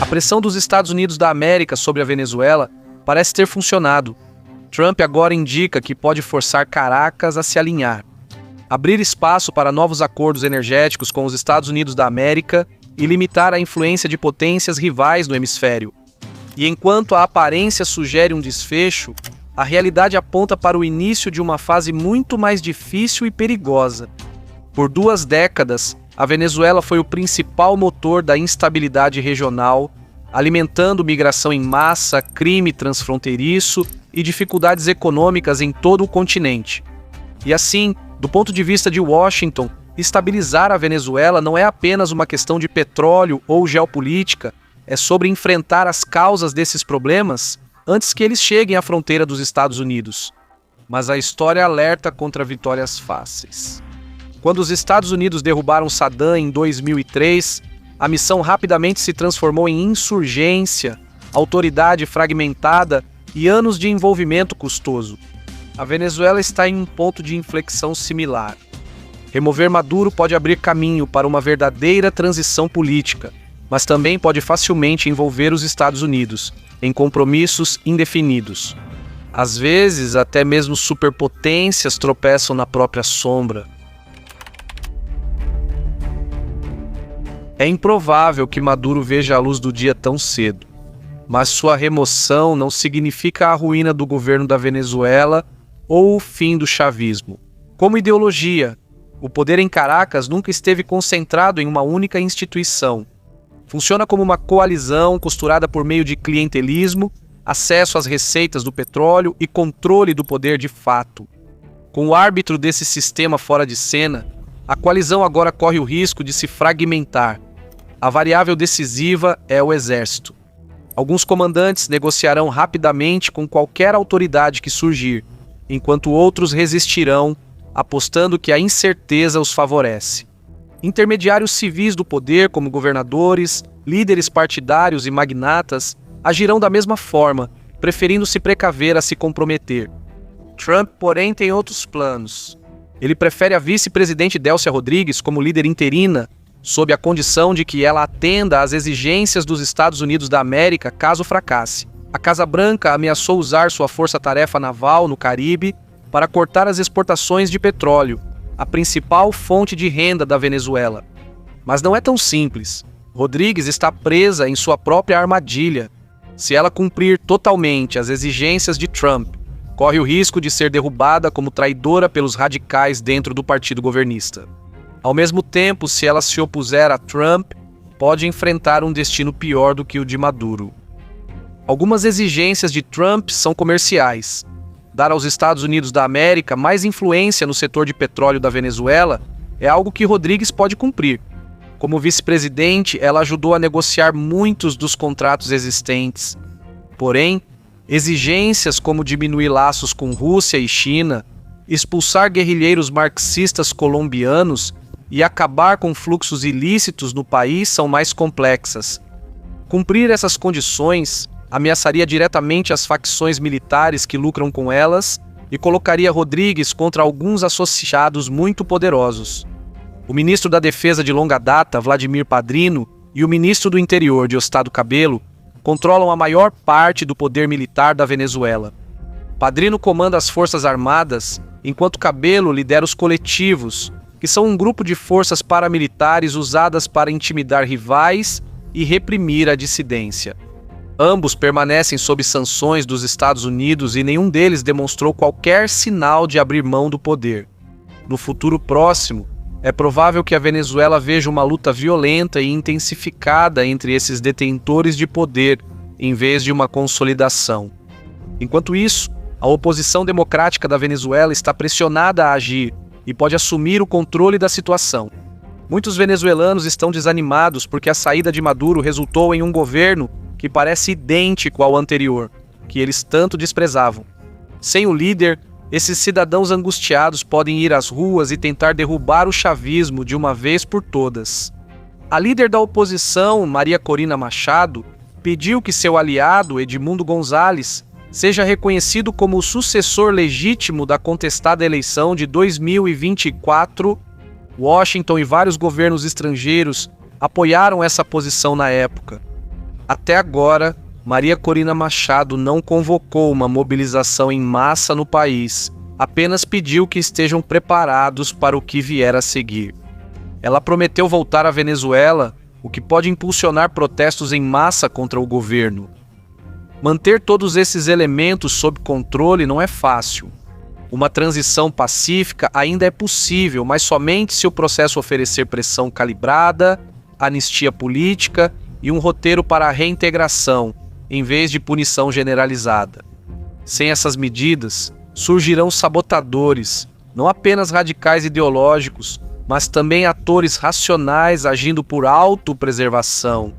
A pressão dos Estados Unidos da América sobre a Venezuela parece ter funcionado. Trump agora indica que pode forçar Caracas a se alinhar, abrir espaço para novos acordos energéticos com os Estados Unidos da América e limitar a influência de potências rivais no hemisfério. E enquanto a aparência sugere um desfecho, a realidade aponta para o início de uma fase muito mais difícil e perigosa. Por 2 décadas, a Venezuela foi o principal motor da instabilidade regional, alimentando migração em massa, crime transfronteiriço e dificuldades econômicas em todo o continente. E assim, do ponto de vista de Washington, estabilizar a Venezuela não é apenas uma questão de petróleo ou geopolítica, é sobre enfrentar as causas desses problemas antes que eles cheguem à fronteira dos Estados Unidos. Mas a história alerta contra vitórias fáceis. Quando os Estados Unidos derrubaram Saddam em 2003, a missão rapidamente se transformou em insurgência, autoridade fragmentada e anos de envolvimento custoso. A Venezuela está em um ponto de inflexão similar. Remover Maduro pode abrir caminho para uma verdadeira transição política, mas também pode facilmente envolver os Estados Unidos em compromissos indefinidos. Às vezes, até mesmo superpotências tropeçam na própria sombra. É improvável que Maduro veja a luz do dia tão cedo, mas sua remoção não significa a ruína do governo da Venezuela ou o fim do chavismo. Como ideologia, o poder em Caracas nunca esteve concentrado em uma única instituição. Funciona como uma coalizão costurada por meio de clientelismo, acesso às receitas do petróleo e controle do poder de fato. Com o árbitro desse sistema fora de cena, a coalizão agora corre o risco de se fragmentar. A variável decisiva é o exército. Alguns comandantes negociarão rapidamente com qualquer autoridade que surgir, enquanto outros resistirão, apostando que a incerteza os favorece. Intermediários civis do poder, como governadores, líderes partidários e magnatas, agirão da mesma forma, preferindo se precaver a se comprometer. Trump, porém, tem outros planos. Ele prefere a vice-presidente Delcy Rodrigues como líder interina, sob a condição de que ela atenda às exigências dos Estados Unidos da América caso fracasse. A Casa Branca ameaçou usar sua força-tarefa naval no Caribe para cortar as exportações de petróleo, a principal fonte de renda da Venezuela. Mas não é tão simples. Rodrigues está presa em sua própria armadilha. Se ela cumprir totalmente as exigências de Trump, corre o risco de ser derrubada como traidora pelos radicais dentro do partido governista. Ao mesmo tempo, se ela se opuser a Trump, pode enfrentar um destino pior do que o de Maduro. Algumas exigências de Trump são comerciais. Dar aos Estados Unidos da América mais influência no setor de petróleo da Venezuela é algo que Rodrigues pode cumprir. Como vice-presidente, ela ajudou a negociar muitos dos contratos existentes. Porém, exigências como diminuir laços com Rússia e China, expulsar guerrilheiros marxistas colombianos e acabar com fluxos ilícitos no país são mais complexas. Cumprir essas condições ameaçaria diretamente as facções militares que lucram com elas e colocaria Rodrigues contra alguns associados muito poderosos. O ministro da Defesa de longa data, Vladimir Padrino, e o ministro do Interior, Diosdado Cabello, controlam a maior parte do poder militar da Venezuela. Padrino comanda as Forças Armadas, enquanto Cabello lidera os coletivos, que são um grupo de forças paramilitares usadas para intimidar rivais e reprimir a dissidência. Ambos permanecem sob sanções dos Estados Unidos e nenhum deles demonstrou qualquer sinal de abrir mão do poder. No futuro próximo, é provável que a Venezuela veja uma luta violenta e intensificada entre esses detentores de poder, em vez de uma consolidação. Enquanto isso, a oposição democrática da Venezuela está pressionada a agir e pode assumir o controle da situação. Muitos venezuelanos estão desanimados porque a saída de Maduro resultou em um governo que parece idêntico ao anterior, que eles tanto desprezavam. Sem o líder, esses cidadãos angustiados podem ir às ruas e tentar derrubar o chavismo de uma vez por todas. A líder da oposição, Maria Corina Machado, pediu que seu aliado, Edmundo González, seja reconhecido como o sucessor legítimo da contestada eleição de 2024. Washington e vários governos estrangeiros apoiaram essa posição na época. Até agora, Maria Corina Machado não convocou uma mobilização em massa no país, apenas pediu que estejam preparados para o que vier a seguir. Ela prometeu voltar à Venezuela, o que pode impulsionar protestos em massa contra o governo. Manter todos esses elementos sob controle não é fácil. Uma transição pacífica ainda é possível, mas somente se o processo oferecer pressão calibrada, anistia política e um roteiro para a reintegração, em vez de punição generalizada. Sem essas medidas, surgirão sabotadores, não apenas radicais ideológicos, mas também atores racionais agindo por autopreservação.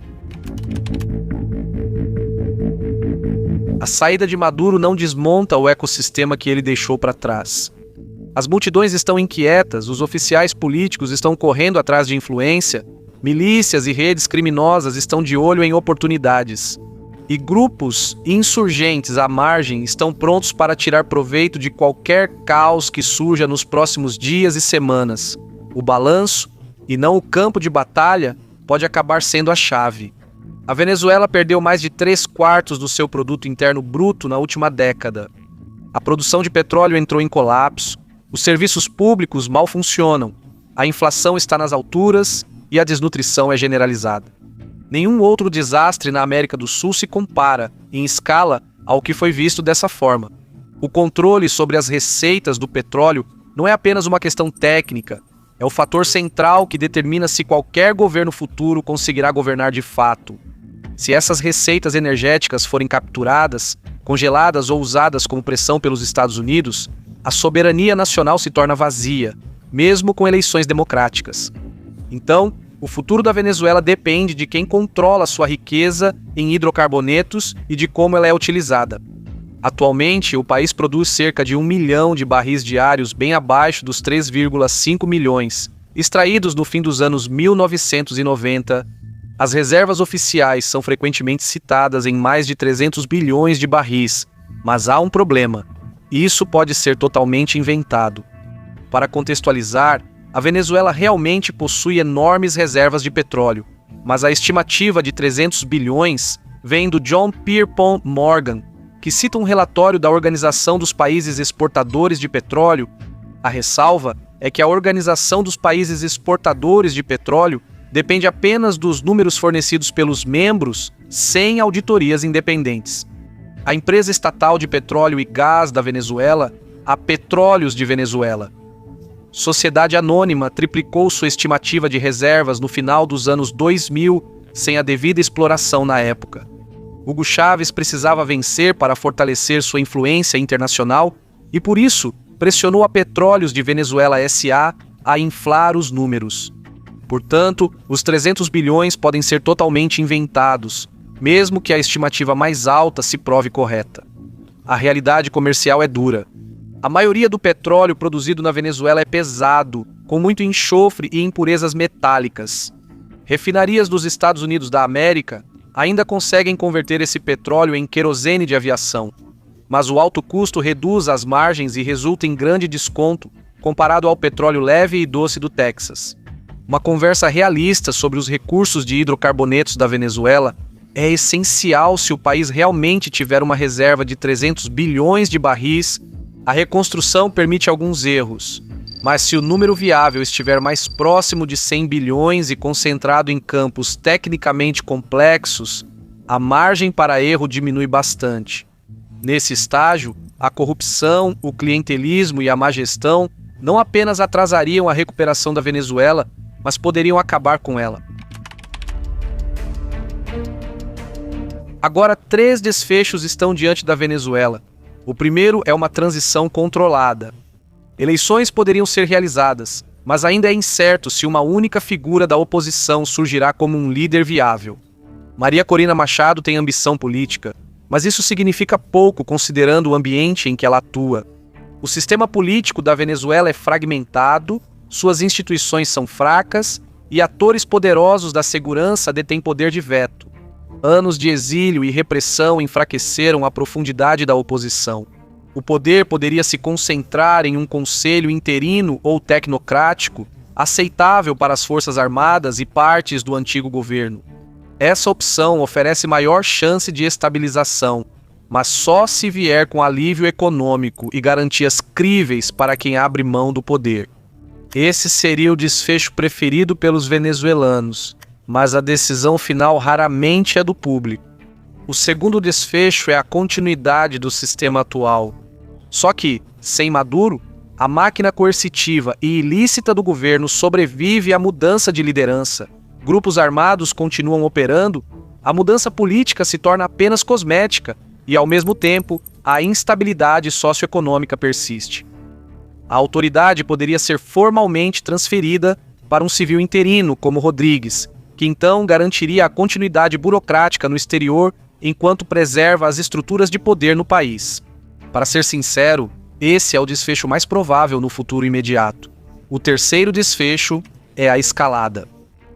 A saída de Maduro não desmonta o ecossistema que ele deixou para trás. As multidões estão inquietas, os oficiais políticos estão correndo atrás de influência, milícias e redes criminosas estão de olho em oportunidades. E grupos insurgentes à margem estão prontos para tirar proveito de qualquer caos que surja nos próximos dias e semanas. O balanço, e não o campo de batalha, pode acabar sendo a chave. A Venezuela perdeu mais de 3/4 do seu produto interno bruto na última década. A produção de petróleo entrou em colapso, os serviços públicos mal funcionam, a inflação está nas alturas e a desnutrição é generalizada. Nenhum outro desastre na América do Sul se compara, em escala, ao que foi visto dessa forma. O controle sobre as receitas do petróleo não é apenas uma questão técnica, é o fator central que determina se qualquer governo futuro conseguirá governar de fato. Se essas receitas energéticas forem capturadas, congeladas ou usadas como pressão pelos Estados Unidos, a soberania nacional se torna vazia, mesmo com eleições democráticas. Então, o futuro da Venezuela depende de quem controla sua riqueza em hidrocarbonetos e de como ela é utilizada. Atualmente, o país produz cerca de 1 milhão de barris diários, bem abaixo dos 3,5 milhões, extraídos no fim dos anos 1990. As reservas oficiais são frequentemente citadas em mais de 300 bilhões de barris, mas há um problema. Isso pode ser totalmente inventado. Para contextualizar, a Venezuela realmente possui enormes reservas de petróleo, mas a estimativa de 300 bilhões vem do John Pierpont Morgan, que cita um relatório da Organização dos Países Exportadores de Petróleo. A ressalva é que a Organização dos Países Exportadores de Petróleo depende apenas dos números fornecidos pelos membros, sem auditorias independentes. A empresa estatal de petróleo e gás da Venezuela, a Petróleos de Venezuela, sociedade anônima, triplicou sua estimativa de reservas no final dos anos 2000, sem a devida exploração na época. Hugo Chávez precisava vencer para fortalecer sua influência internacional e, por isso, pressionou a Petróleos de Venezuela S.A. a inflar os números. Portanto, os 300 bilhões podem ser totalmente inventados, mesmo que a estimativa mais alta se prove correta. A realidade comercial é dura. A maioria do petróleo produzido na Venezuela é pesado, com muito enxofre e impurezas metálicas. Refinarias dos Estados Unidos da América ainda conseguem converter esse petróleo em querosene de aviação, mas o alto custo reduz as margens e resulta em grande desconto comparado ao petróleo leve e doce do Texas. Uma conversa realista sobre os recursos de hidrocarbonetos da Venezuela é essencial se o país realmente tiver uma reserva de 300 bilhões de barris. A reconstrução permite alguns erros, mas se o número viável estiver mais próximo de 100 bilhões e concentrado em campos tecnicamente complexos, a margem para erro diminui bastante. Nesse estágio, a corrupção, o clientelismo e a má gestão não apenas atrasariam a recuperação da Venezuela, mas poderiam acabar com ela. Agora, 3 desfechos estão diante da Venezuela. O primeiro é uma transição controlada. Eleições poderiam ser realizadas, mas ainda é incerto se uma única figura da oposição surgirá como um líder viável. Maria Corina Machado tem ambição política, mas isso significa pouco considerando o ambiente em que ela atua. O sistema político da Venezuela é fragmentado, suas instituições são fracas e atores poderosos da segurança detêm poder de veto. Anos de exílio e repressão enfraqueceram a profundidade da oposição. O poder poderia se concentrar em um conselho interino ou tecnocrático, aceitável para as Forças Armadas e partes do antigo governo. Essa opção oferece maior chance de estabilização, mas só se vier com alívio econômico e garantias críveis para quem abre mão do poder. Esse seria o desfecho preferido pelos venezuelanos, mas a decisão final raramente é do público. O segundo desfecho é a continuidade do sistema atual. Só que, sem Maduro, a máquina coercitiva e ilícita do governo sobrevive à mudança de liderança. Grupos armados continuam operando, a mudança política se torna apenas cosmética e, ao mesmo tempo, a instabilidade socioeconômica persiste. A autoridade poderia ser formalmente transferida para um civil interino como Rodrigues, que então garantiria a continuidade burocrática no exterior enquanto preserva as estruturas de poder no país. Para ser sincero, esse é o desfecho mais provável no futuro imediato. O terceiro desfecho é a escalada.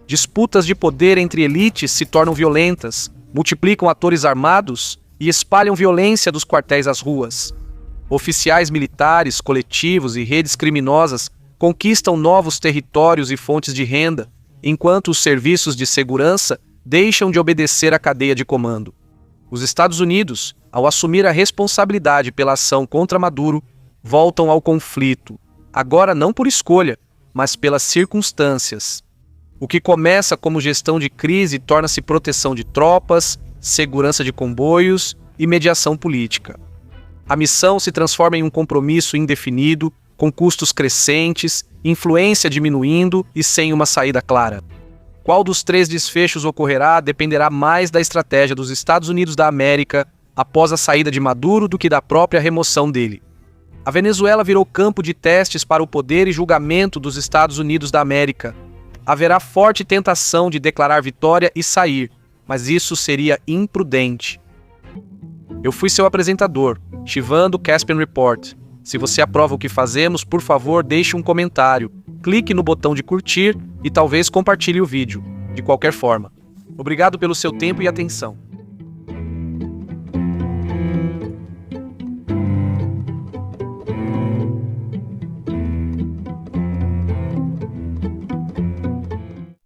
Disputas de poder entre elites se tornam violentas, multiplicam atores armados e espalham violência dos quartéis às ruas. Oficiais militares, coletivos e redes criminosas conquistam novos territórios e fontes de renda, enquanto os serviços de segurança deixam de obedecer à cadeia de comando. Os Estados Unidos, ao assumir a responsabilidade pela ação contra Maduro, voltam ao conflito, agora não por escolha, mas pelas circunstâncias. O que começa como gestão de crise torna-se proteção de tropas, segurança de comboios e mediação política. A missão se transforma em um compromisso indefinido, com custos crescentes, influência diminuindo e sem uma saída clara. Qual dos três desfechos ocorrerá dependerá mais da estratégia dos Estados Unidos da América após a saída de Maduro do que da própria remoção dele. A Venezuela virou campo de testes para o poder e julgamento dos Estados Unidos da América. Haverá forte tentação de declarar vitória e sair, mas isso seria imprudente. Eu fui seu apresentador, Shivan do Caspian Report. Se você aprova o que fazemos, por favor, deixe um comentário, clique no botão de curtir e talvez compartilhe o vídeo. De qualquer forma, obrigado pelo seu tempo e atenção.